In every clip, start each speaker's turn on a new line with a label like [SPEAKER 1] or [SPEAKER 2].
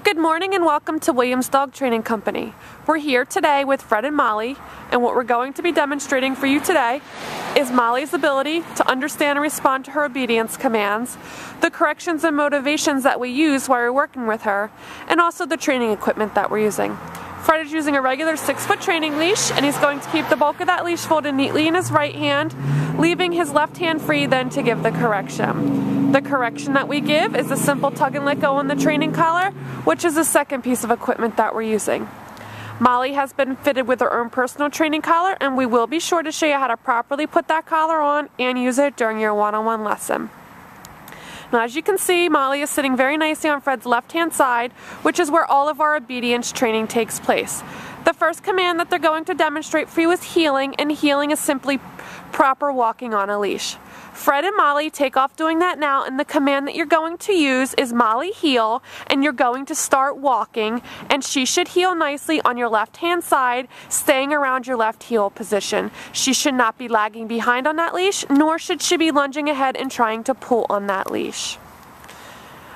[SPEAKER 1] Good morning and welcome to Williams Dog Training Company. We're here today with Fred and Molly, and what we're going to be demonstrating for you today is Molly's ability to understand and respond to her obedience commands, the corrections and motivations that we use while we're working with her, and also the training equipment that we're using. Fred is using a regular 6-foot training leash, and he's going to keep the bulk of that leash folded neatly in his right hand, leaving his left hand free then to give the correction. The correction that we give is a simple tug and let go on the training collar, which is the second piece of equipment that we're using. Molly has been fitted with her own personal training collar, and we will be sure to show you how to properly put that collar on and use it during your one-on-one lesson. Now, as you can see, Molly is sitting very nicely on Fred's left-hand side, which is where all of our obedience training takes place. The first command that they're going to demonstrate for you is heeling, and heeling is simply proper walking on a leash. Fred and Molly take off doing that now, and the command that you're going to use is Molly heel, and you're going to start walking, and she should heel nicely on your left-hand side, staying around your left heel position. She should not be lagging behind on that leash, nor should she be lunging ahead and trying to pull on that leash.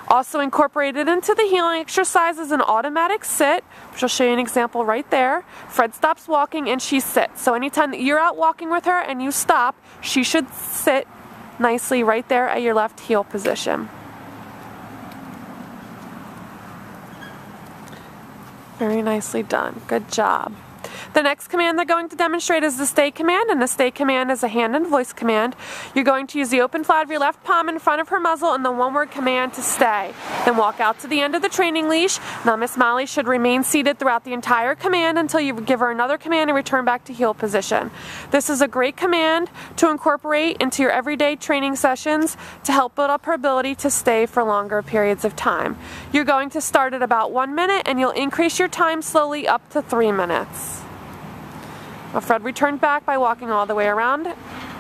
[SPEAKER 1] Also incorporated into the heeling exercise is an automatic sit, which I'll show you an example right there. Fred stops walking and she sits. So anytime that you're out walking with her and you stop, she should sit nicely right there at your left heel position. Very nicely done. Good job. The next command they're going to demonstrate is the stay command, and the stay command is a hand and voice command. You're going to use the open flat of your left palm in front of her muzzle and the one-word command to stay. Then walk out to the end of the training leash. Now Miss Molly should remain seated throughout the entire command until you give her another command and return back to heel position. This is a great command to incorporate into your everyday training sessions to help build up her ability to stay for longer periods of time. You're going to start at about 1 minute, and you'll increase your time slowly up to 3 minutes. Well, Fred returned back by walking all the way around.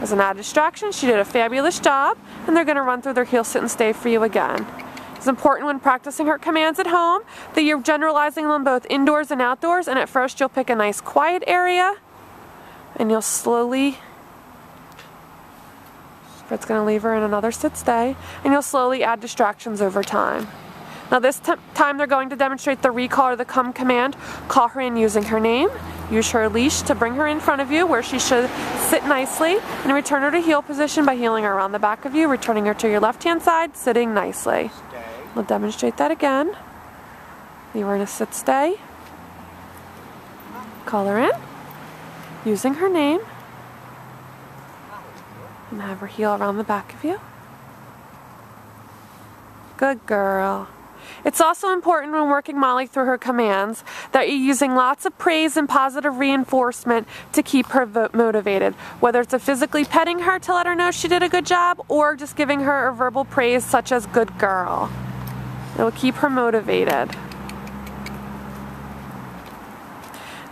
[SPEAKER 1] As an added distraction, she did a fabulous job, and they're going to run through their heel, sit, and stay for you again. It's important when practicing her commands at home that you're generalizing them both indoors and outdoors, and at first you'll pick a nice quiet area, and you'll slowly, Fred's going to leave her in another sit, stay, and you'll slowly add distractions over time. Now this time they're going to demonstrate the recall or the come command. Call her in using her name. Use her leash to bring her in front of you where she should sit nicely, and return her to heel position by heeling her around the back of you, returning her to your left-hand side, sitting nicely. Stay. We'll demonstrate that again. Leave her in a sit stay. Call her in using her name, and have her heel around the back of you. Good girl. It's also important when working Molly through her commands that you're using lots of praise and positive reinforcement to keep her motivated. Whether it's physically petting her to let her know she did a good job, or just giving her a verbal praise such as good girl. It will keep her motivated.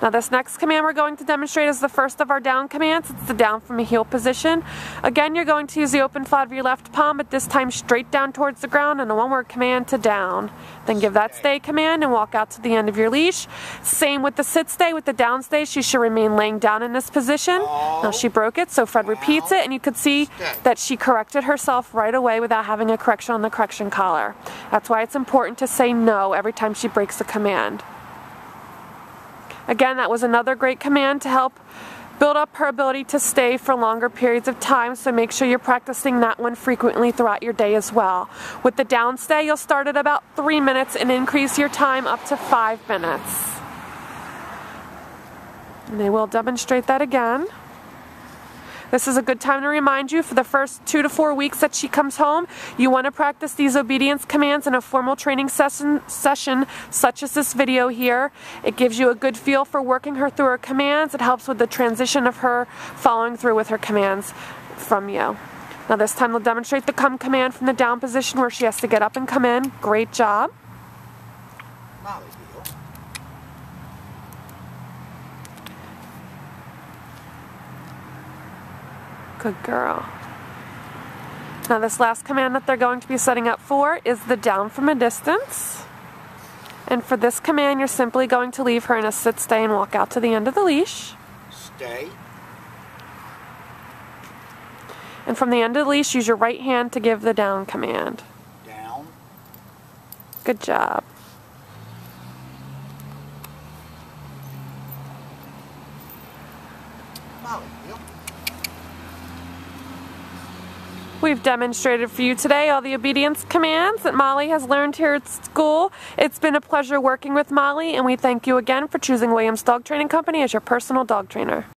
[SPEAKER 1] Now this next command we're going to demonstrate is the first of our down commands. It's the down from a heel position. Again, you're going to use the open flat of your left palm, but this time straight down towards the ground, and a one-word command to down. Then give that stay command and walk out to the end of your leash. Same with the sit stay. With the down stay, she should remain laying down in this position. Now she broke it, so Fred repeats it, and you could see that she corrected herself right away without having a correction on the correction collar. That's why it's important to say no every time she breaks a command. Again, that was another great command to help build up her ability to stay for longer periods of time, so make sure you're practicing that one frequently throughout your day as well. With the down stay, you'll start at about 3 minutes and increase your time up to 5 minutes. And they will demonstrate that again. This is a good time to remind you, for the first 2 to 4 weeks that she comes home, you want to practice these obedience commands in a formal training session such as this video here. It gives you a good feel for working her through her commands. It helps with the transition of her following through with her commands from you. Now this time they'll demonstrate the come command from the down position where she has to get up and come in. Great job.
[SPEAKER 2] Molly.
[SPEAKER 1] Good girl. Now this last command that they're going to be setting up for is the down from a distance. And for this command, you're simply going to leave her in a sit, stay, and walk out to the end of the leash.
[SPEAKER 2] Stay.
[SPEAKER 1] And from the end of the leash, use your right hand to give the down command.
[SPEAKER 2] Down.
[SPEAKER 1] Good job.
[SPEAKER 2] Molly, heel.
[SPEAKER 1] We've demonstrated for you today all the obedience commands that Molly has learned here at school. It's been a pleasure working with Molly, and we thank you again for choosing Williams Dog Training Company as your personal dog trainer.